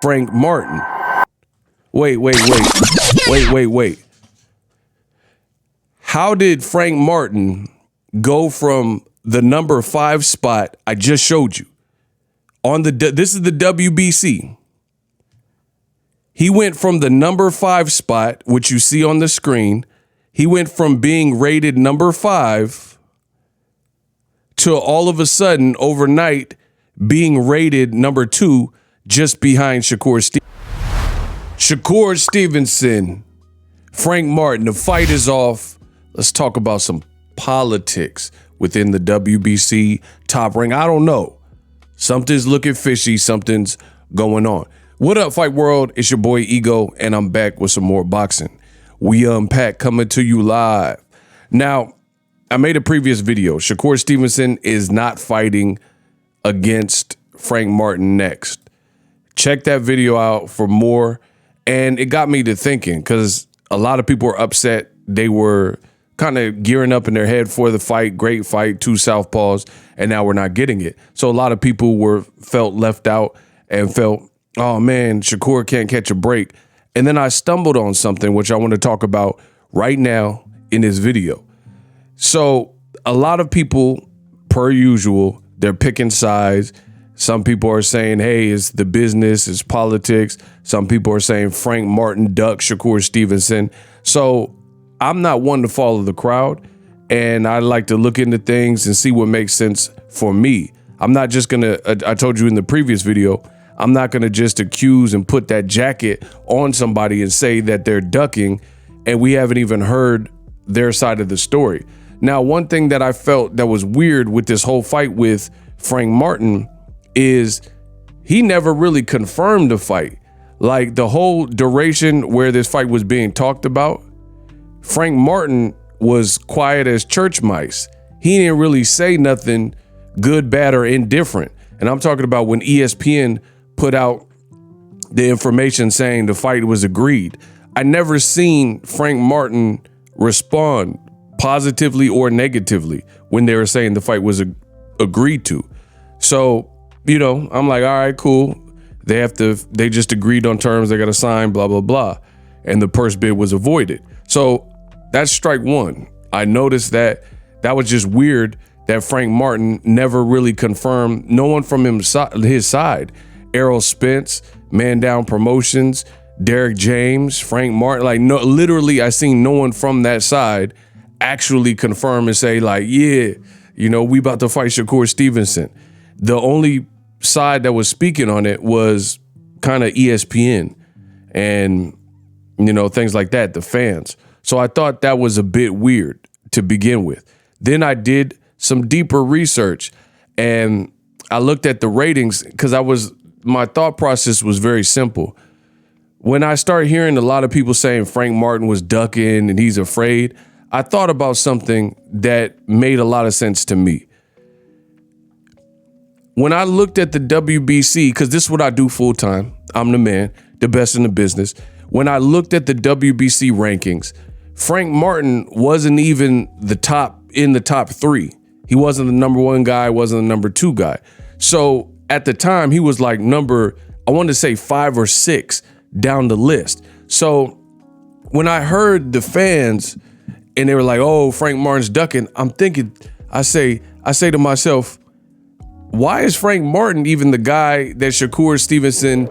Frank Martin. Wait. How did Frank Martin go from the number 5 spot I just showed you on this is the WBC? He went from the number 5 spot, which you see on the screen. He went from being rated number 5 to all of a sudden overnight being rated number 2, just behind Shakur Stevenson, Frank Martin. The fight is off. Let's talk about some politics within the WBC top ring. I don't know. Something's looking fishy. Something's going on. What up, Fight World? It's your boy Ego, and I'm back with some more boxing. We Unpack coming to you live. Now, I made a previous video. Shakur Stevenson is not fighting against Frank Martin next. Check that video out for more. And it got me to thinking, because a lot of people were upset. They were kind of gearing up in their head for the fight. Great fight, 2 southpaws, and now we're not getting it. So a lot of people felt left out and felt, oh man, Shakur can't catch a break. And then I stumbled on something which I want to talk about right now in this video. So a lot of people, per usual, they're picking sides. Some people are saying, hey, it's the business, it's politics. Some people are saying Frank Martin duck Shakur Stevenson. So I'm not one to follow the crowd, and I like to look into things and see what makes sense for me. I'm not just gonna, I told you in the previous video, I'm not gonna just accuse and put that jacket on somebody and say that they're ducking, and we haven't even heard their side of the story. Now, one thing that I felt that was weird with this whole fight with Frank Martin is he never really confirmed the fight. Like the whole duration where this fight was being talked about, Frank Martin was quiet as church mice. He didn't really say nothing good, bad, or indifferent. And I'm talking about when ESPN put out the information saying the fight was agreed. I never seen Frank Martin respond positively or negatively when they were saying the fight was agreed to. So, you know, I'm like, all right, cool. They just agreed on terms. They got to sign, blah, blah, blah. And the purse bid was avoided. So that's strike one. I noticed that was just weird that Frank Martin never really confirmed. No one from his side. Errol Spence, Man Down Promotions, Derek James, Frank Martin. Like, no, literally, I seen no one from that side actually confirm and say, like, yeah, you know, we about to fight Shakur Stevenson. The only side that was speaking on it was kind of ESPN and, you know, things like that, the fans. So I thought that was a bit weird to begin with. Then I did some deeper research and I looked at the ratings because my thought process was very simple. When I started hearing a lot of people saying Frank Martin was ducking and he's afraid, I thought about something that made a lot of sense to me. When I looked at the WBC, because this is what I do full time, I'm the man, the best in the business. When I looked at the WBC rankings, Frank Martin wasn't even in the top 3. He wasn't the number 1 guy, wasn't the number 2 guy. So at the time, he was like number, I want to say 5 or 6 down the list. So when I heard the fans and they were like, oh, Frank Martin's ducking, I'm thinking, I say to myself, why is Frank Martin even the guy that Shakur Stevenson,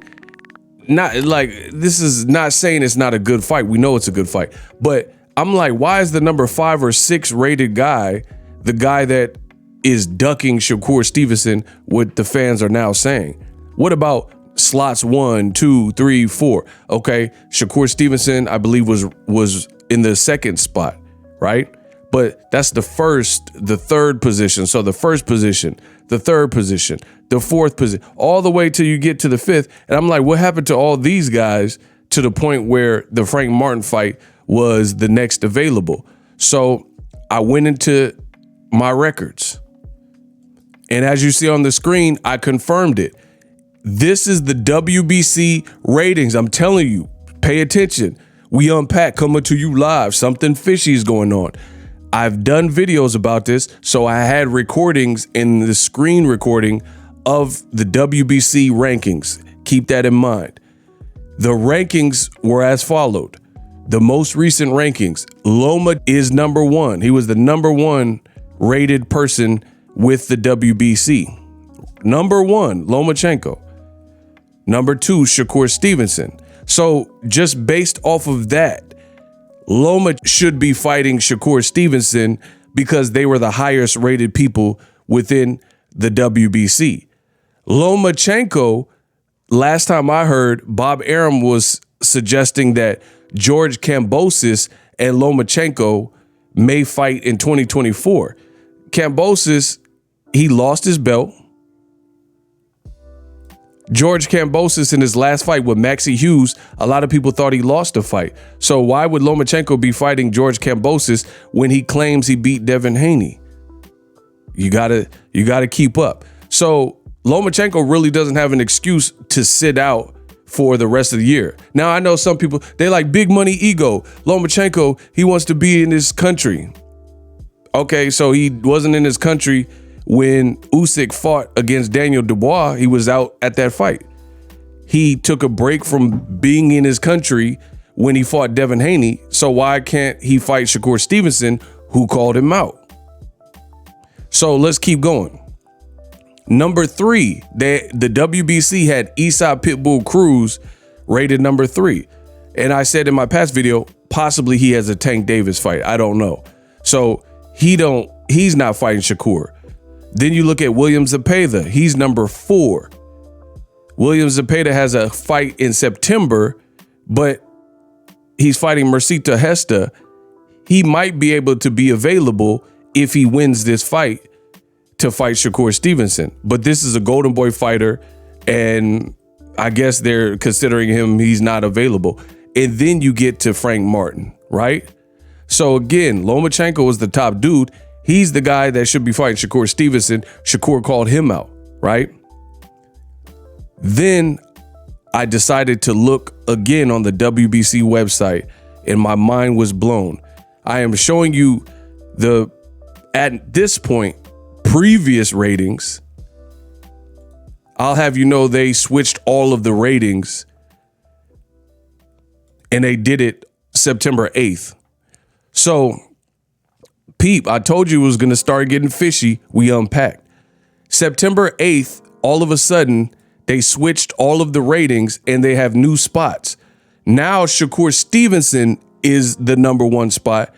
not like, this is not saying it's not a good fight. We know it's a good fight. But I'm like, why is the number 5 or 6 rated guy the guy that is ducking Shakur Stevenson, what the fans are now saying? What about slots 1, 2, 3, 4? Okay, Shakur Stevenson, I believe, was in the 2nd spot, right? But that's the 3rd position. So the 1st position, the 3rd position, the 4th position, all the way till you get to the 5th. And I'm like, what happened to all these guys to the point where the Frank Martin fight was the next available? So I went into my records. And as you see on the screen, I confirmed it. This is the WBC ratings. I'm telling you, pay attention. We Unpack coming to you live. Something fishy is going on. I've done videos about this, so I had recordings in the screen recording of the WBC rankings. Keep that in mind. The rankings were as followed. The most recent rankings, Loma is number 1. He was the number 1 rated person with the WBC. Number 1, Lomachenko. Number 2, Shakur Stevenson. So just based off of that, Loma should be fighting Shakur Stevenson because they were the highest rated people within the WBC. Lomachenko, last time I heard, Bob Arum was suggesting that George Kambosos and Lomachenko may fight in 2024. Kambosos, he lost his belt. George Kambosos in his last fight with Maxie Hughes, a lot of people thought he lost the fight. So why would Lomachenko be fighting George Kambosos when he claims he beat Devin Haney? You gotta keep up. So Lomachenko really doesn't have an excuse to sit out for the rest of the year. Now, I know some people, they like big money ego. Lomachenko, he wants to be in his country. Okay, so he wasn't in his country when Usyk fought against Daniel Dubois. He was out at that fight. He took a break from being in his country when he fought Devin Haney. So why can't he fight Shakur Stevenson, who called him out? So let's keep going. Number 3, the WBC had Esau Pitbull Cruz rated number 3. And I said in my past video, possibly he has a Tank Davis fight. I don't know. So he's not fighting Shakur. Then you look at William Zepeda. He's number 4. William Zepeda has a fight in September, but he's fighting Mercito Hesta. He might be able to be available if he wins this fight to fight Shakur Stevenson. But this is a Golden Boy fighter, and I guess they're considering him, he's not available. And then you get to Frank Martin, right? So again, Lomachenko is the top dude. He's the guy that should be fighting Shakur Stevenson. Shakur called him out, right? Then I decided to look again on the WBC website, and my mind was blown. I am showing you at this point, previous ratings. I'll have you know they switched all of the ratings, and they did it September 8th. So, peep, I told you it was going to start getting fishy. We unpacked. September 8th, all of a sudden, they switched all of the ratings and they have new spots. Now, Shakur Stevenson is the number 1 spot.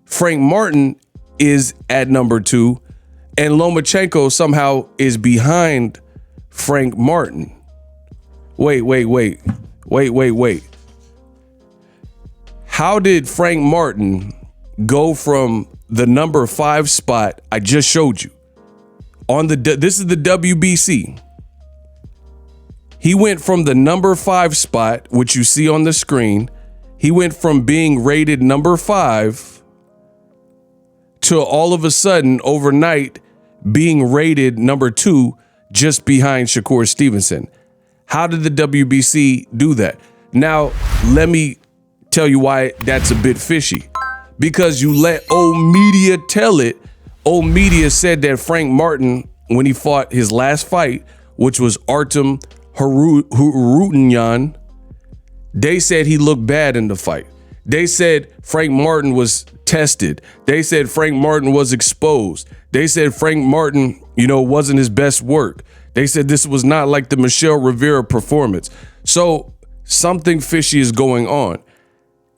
Frank Martin is at number 2. And Lomachenko somehow is behind Frank Martin. Wait. How did Frank Martin go from the number 5 spot I just showed you on this is the WBC? He went from the number 5 spot, which you see on the screen. He went from being rated number 5 to all of a sudden overnight being rated number 2 just behind Shakur Stevenson. How did the WBC do that? Now, let me tell you why that's a bit fishy. Because you let old media tell it. Old media said that Frank Martin, when he fought his last fight, which was Artem Harutyunyan, they said he looked bad in the fight. They said Frank Martin was tested. They said Frank Martin was exposed. They said Frank Martin, wasn't his best work. They said this was not like the Michelle Rivera performance. So something fishy is going on.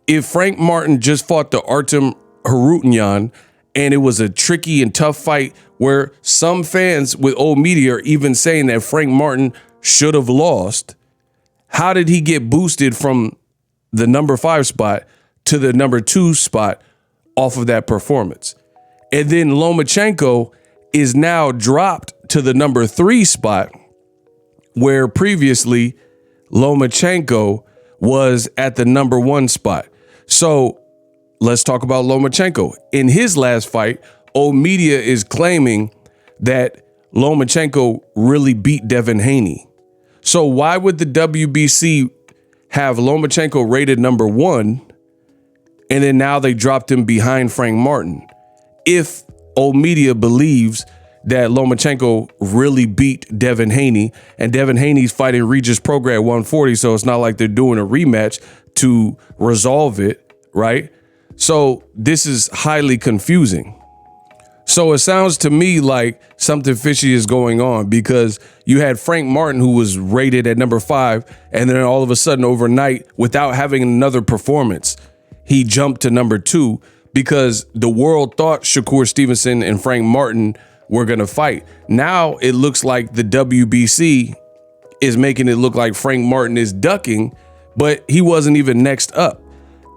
If Frank Martin just fought the Artem Harutyunyan and it was a tricky and tough fight where some fans with old media are even saying that Frank Martin should have lost, how did he get boosted from the number 5 spot to the number 2 spot off of that performance? And then Lomachenko is now dropped to the number 3 spot, where previously Lomachenko was at the number 1 spot. So let's talk about Lomachenko. In his last fight, old media is claiming that Lomachenko really beat Devin Haney. So why would the WBC have Lomachenko rated number 1 and then now they dropped him behind Frank Martin? If old media believes that Lomachenko really beat Devin Haney, and Devin Haney's fighting Regis Prograis at 140, so it's not like they're doing a rematch to resolve it, right? So this is highly confusing. So it sounds to me like something fishy is going on, because you had Frank Martin, who was rated at number 5, and then all of a sudden overnight, without having another performance, he jumped to number 2 because the world thought Shakur Stevenson and Frank Martin were going to fight. Now it looks like the WBC is making it look like Frank Martin is ducking, but he wasn't even next up.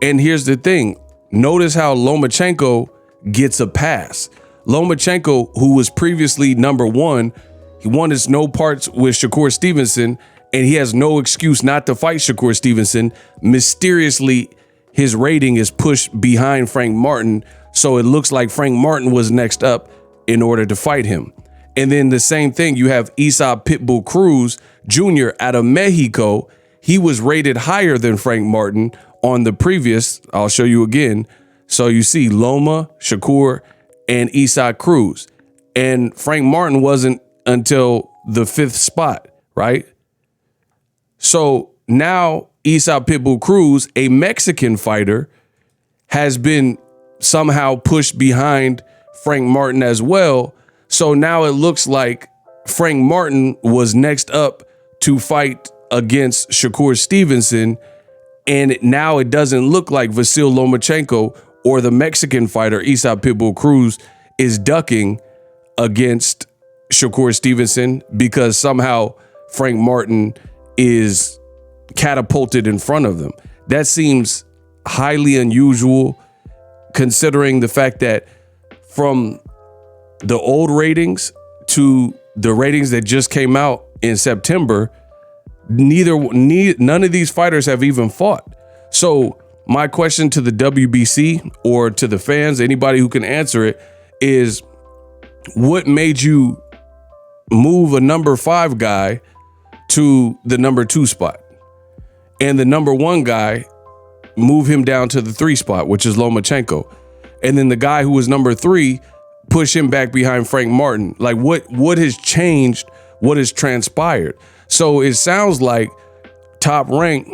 And here's the thing. Notice how Lomachenko gets a pass. Lomachenko, who was previously number 1, he won his no parts with Shakur Stevenson, and he has no excuse not to fight Shakur Stevenson. Mysteriously, his rating is pushed behind Frank Martin, so it looks like Frank Martin was next up in order to fight him. And then the same thing, you have Isaac Pitbull Cruz Jr. out of Mexico. He was rated higher than Frank Martin on the previous. I'll show you again. So you see Loma, Shakur, and Isaac Cruz. And Frank Martin wasn't until the 5th spot, right? So now Isaac Pitbull Cruz, a Mexican fighter, has been somehow pushed behind Frank Martin as well. So now it looks like Frank Martin was next up to fight against Shakur Stevenson. And now it doesn't look like Vasyl Lomachenko or the Mexican fighter Isaac Pitbull Cruz is ducking against Shakur Stevenson, because somehow Frank Martin is catapulted in front of them. That seems highly unusual, considering the fact that from the old ratings to the ratings that just came out in September, none of these fighters have even fought. So my question to the WBC or to the fans, anybody who can answer it, is what made you move a number 5 guy to the number 2 spot, and the number 1 guy, move him down to the 3 spot, which is Lomachenko, and then the guy who was number 3, push him back behind Frank Martin? Like what has changed? What has transpired? So it sounds like Top Rank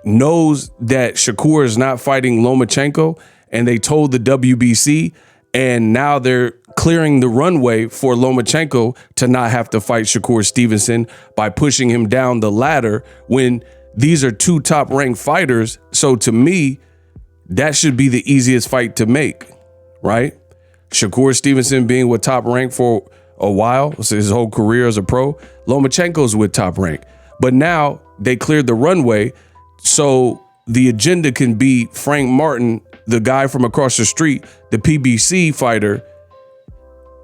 knows that Shakur is not fighting Lomachenko, and they told the WBC, and now they're clearing the runway for Lomachenko to not have to fight Shakur Stevenson by pushing him down the ladder when these are 2 top-ranked fighters. So to me, that should be the easiest fight to make, right? Shakur Stevenson being with Top Rank for a while, so his whole career as a pro. Lomachenko's with Top Rank. But now they cleared the runway, so the agenda can be Frank Martin, the guy from across the street, the PBC fighter.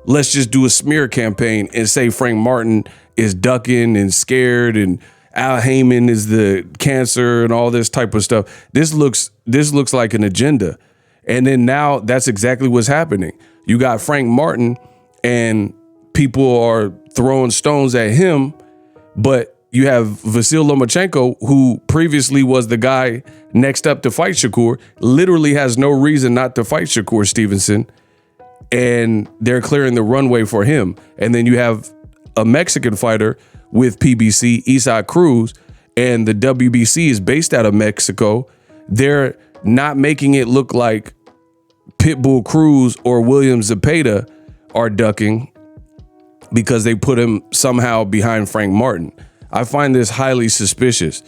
Let's just do a smear campaign and say Frank Martin is ducking and scared, and Al Heyman is the cancer and all this type of stuff. This looks like an agenda. And then now that's exactly what's happening. You got Frank Martin and people are throwing stones at him, but you have Vasyl Lomachenko, who previously was the guy next up to fight Shakur, literally has no reason not to fight Shakur Stevenson, and they're clearing the runway for him. And then you have a Mexican fighter with PBC, Isaac Cruz, and the WBC is based out of Mexico. They're not making it look like Pitbull Cruz or William Zepeda are ducking because they put him somehow behind Frank Martin. I find this highly suspicious.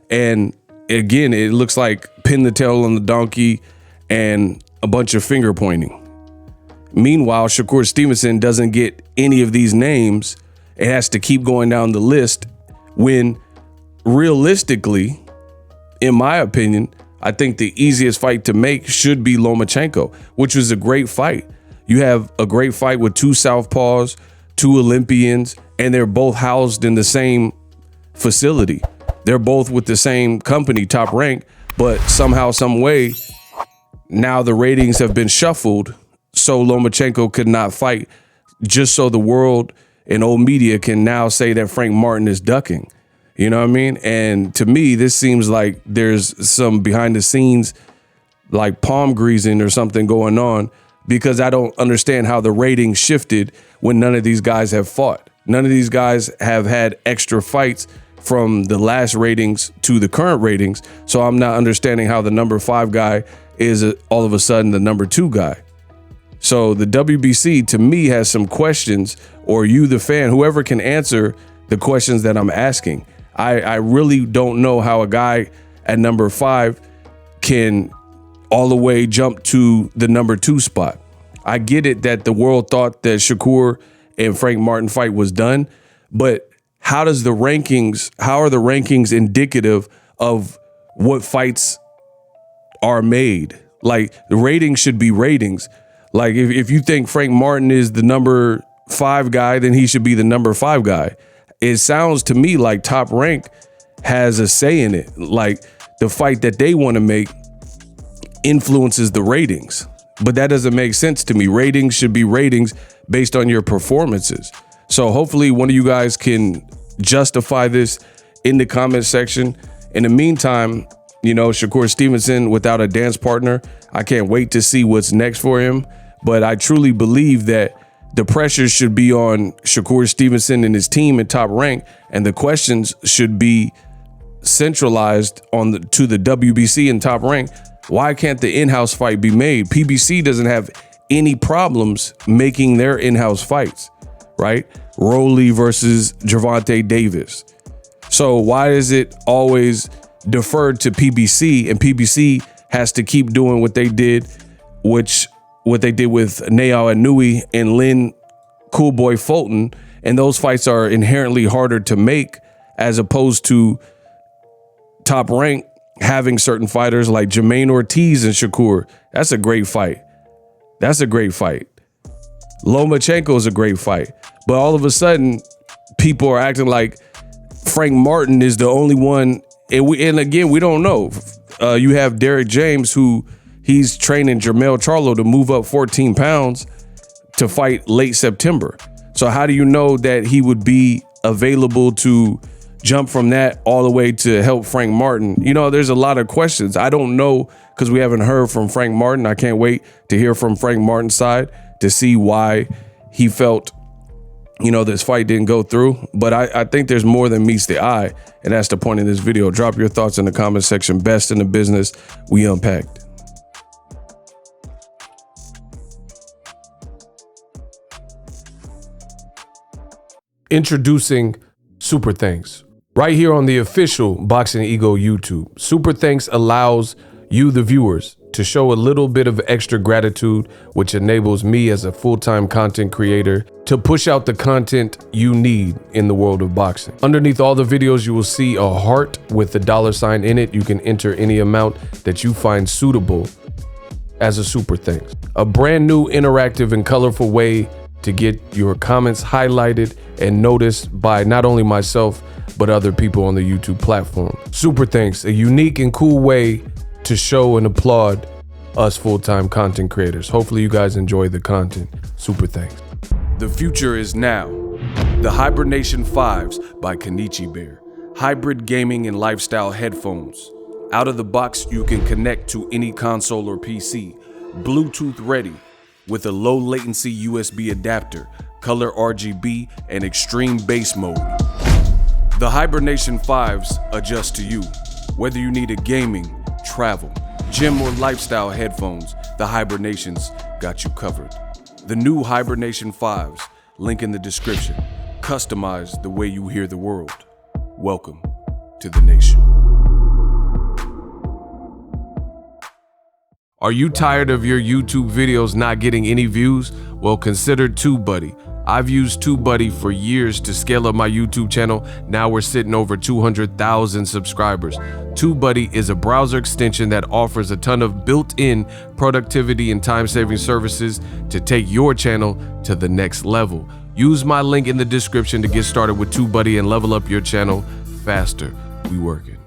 And again, it looks like pin the tail on the donkey and a bunch of finger pointing. Meanwhile, Shakur Stevenson doesn't get any of these names. It has to keep going down the list when realistically, in my opinion, I think the easiest fight to make should be Lomachenko, which was a great fight. You have a great fight with 2 southpaws, 2 Olympians, and they're both housed in the same facility. They're both with the same company, Top Rank, but somehow, some way, now the ratings have been shuffled so Lomachenko could not fight, just so the world and old media can now say that Frank Martin is ducking. You know what I mean? And to me, this seems like there's some behind the scenes, like palm greasing or something going on, because I don't understand how the ratings shifted when none of these guys have fought. None of these guys have had extra fights from the last ratings to the current ratings. So I'm not understanding how the number 5 guy is all of a sudden the number 2 guy. So the WBC to me has some questions, or you, the fan, whoever can answer the questions that I'm asking. I really don't know how a guy at number 5 can all the way jump to the number 2 spot. I get it that the world thought that Shakur and Frank Martin fight was done, but how are the rankings indicative of what fights are made? Like, the ratings should be ratings. Like, if you think Frank Martin is the number 5 guy, then he should be the number 5 guy. It sounds to me like Top Rank has a say in it. Like, the fight that they want to make influences the ratings, but that doesn't make sense to me. Ratings should be ratings based on your performances. So hopefully one of you guys can justify this in the comment section. In the meantime, you know, Shakur Stevenson without a dance partner, I can't wait to see what's next for him. But I truly believe that the pressure should be on Shakur Stevenson and his team at Top Rank, and the questions should be centralized to the WBC and Top Rank. Why can't the in-house fight be made? PBC doesn't have any problems making their in-house fights, right? Rolly versus Gervonta Davis. So why is it always deferred to PBC, and PBC has to keep doing what they did, what they did with Nayao Inoue and Lynn Coolboy Fulton, and those fights are inherently harder to make as opposed to Top Rank having certain fighters like Jermaine Ortiz and Shakur. That's a great fight. That's a great fight. Lomachenko is a great fight. But all of a sudden, people are acting like Frank Martin is the only one. And again, we don't know. You have Derek James, who he's training Jermell Charlo to move up 14 pounds to fight late September. So how do you know that he would be available to jump from that all the way to help Frank Martin? You know, there's a lot of questions. I don't know, because we haven't heard from Frank Martin. I can't wait to hear from Frank Martin's side to see why he felt, you know, this fight didn't go through. But I think there's more than meets the eye, and that's the point of this video. Drop your thoughts in the comment section. Best in the business, we unpacked. Introducing Super Thanks. Right here on the official Boxingego YouTube. Super Thanks allows you, the viewers, to show a little bit of extra gratitude, which enables me as a full-time content creator to push out the content you need in the world of boxing. Underneath all the videos, you will see a heart with the $sign in it. You can enter any amount that you find suitable as a Super Thanks. A brand new, interactive, and colorful way to get your comments highlighted and noticed by not only myself, but other people on the YouTube platform. Super Thanks, a unique and cool way to show and applaud us full-time content creators. Hopefully you guys enjoy the content. Super Thanks. The future is now. The Hibernation 5s by Kenichi Bear. Hybrid gaming and lifestyle headphones. Out of the box, you can connect to any console or PC. Bluetooth ready, with a low latency USB adapter, color RGB, and extreme bass mode. The Hibernation 5s adjust to you. Whether you need a gaming, travel, gym, or lifestyle headphones, the Hibernations got you covered. The new Hibernation 5s, link in the description. Customize the way you hear the world. Welcome to the nation. Are you tired of your YouTube videos not getting any views? Well, consider TubeBuddy. I've used TubeBuddy for years to scale up my YouTube channel. Now we're sitting over 200,000 subscribers. TubeBuddy is a browser extension that offers a ton of built-in productivity and time-saving services to take your channel to the next level. Use my link in the description to get started with TubeBuddy and level up your channel faster. We working.